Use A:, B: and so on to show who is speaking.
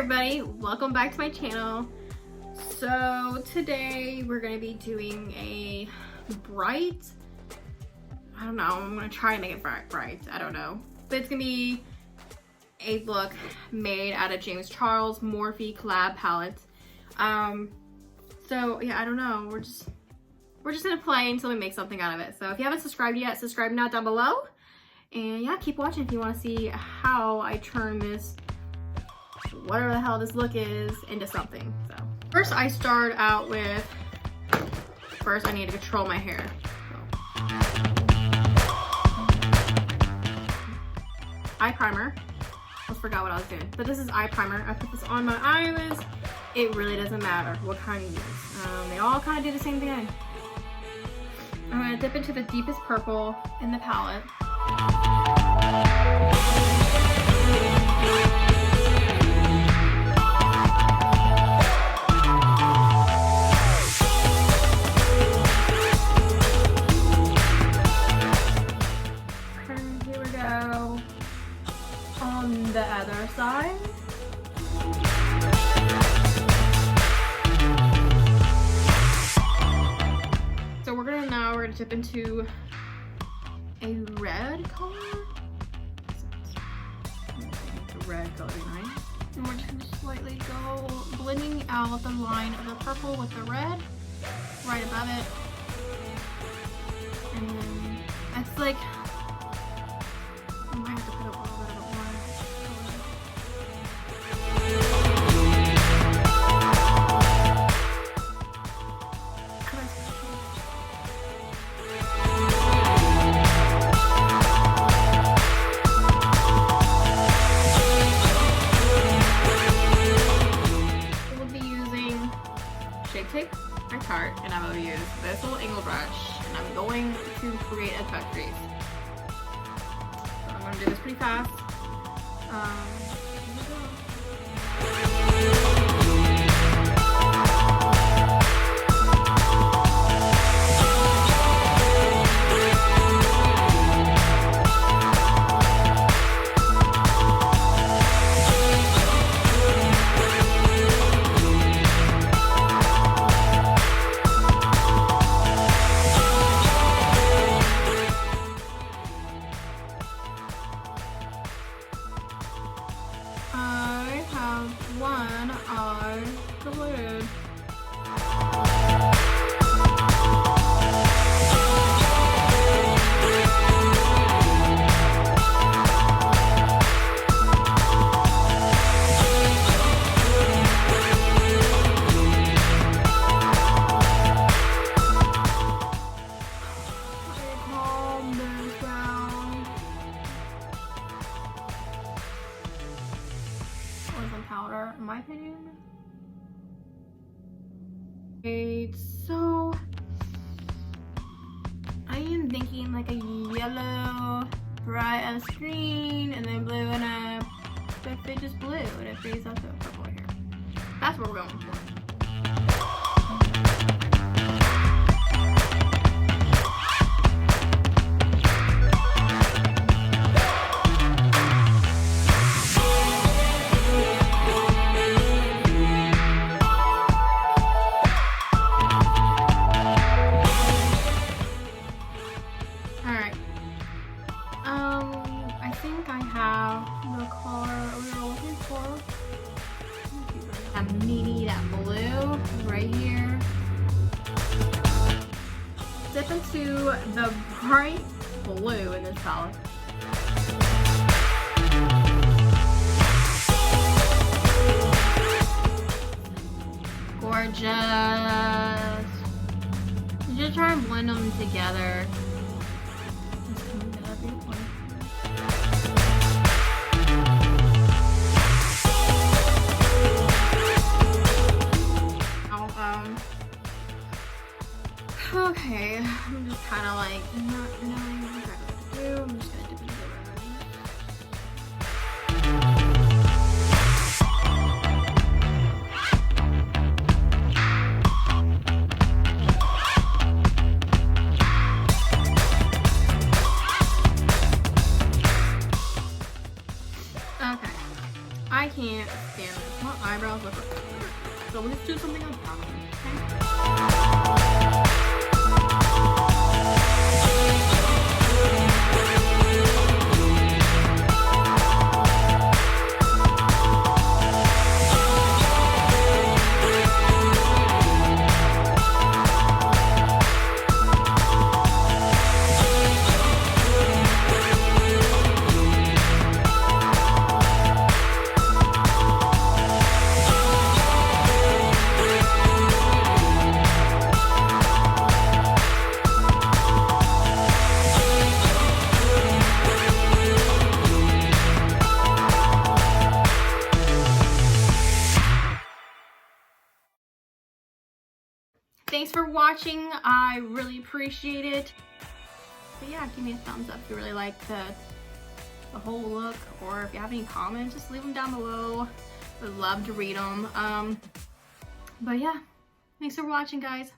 A: everybody, welcome back to my channel. So today we're going to be doing a bright, I don't know, I'm going to try and make it bright, I don't know. But it's going to be a look made out of CHARLESxMORPHE collab palette. So yeah, I don't know, we're just going to play until we make something out of it. So if you haven't subscribed yet, subscribe now down below. And yeah, keep watching if you want to see how I turn this, whatever the hell this look is, into something. So first I start out with, I need to control my hair. Eye primer. I forgot what I was doing. But this is eye primer. I put this on my eyelids. It really doesn't matter what kind you use. They all kind of do the same thing. I'm going to dip into the deepest purple in the palette. And here we go on the other side. So we're gonna dip into a red color. The red color, right? And we're just gonna slightly go blending out the line of the purple with the red right above it. And then it's like, I might have to put a little bit of take my chart and I'm going to use this little angle brush and I'm going to create a cut crease. So I'm going to do this pretty fast. One eye completed. Powder, in my opinion. Okay, so I am thinking like a yellow, bright as green, and then blue, and a just blue, and it fades out to a purple here. That's what we're going for. That blue right here. Dip into the bright blue in this palette. Gorgeous. Just try and blend them together. Okay, I'm just kind of like not knowing exactly what to do. I'm just gonna dip into the I can't stand this. What eyebrows look like. So let's do something on top of them. Thanks for watching. I really appreciate it. But yeah, give me a thumbs up if you really like the whole look, or if you have any comments, just leave them down below. Would love to read them. But yeah, thanks for watching, guys.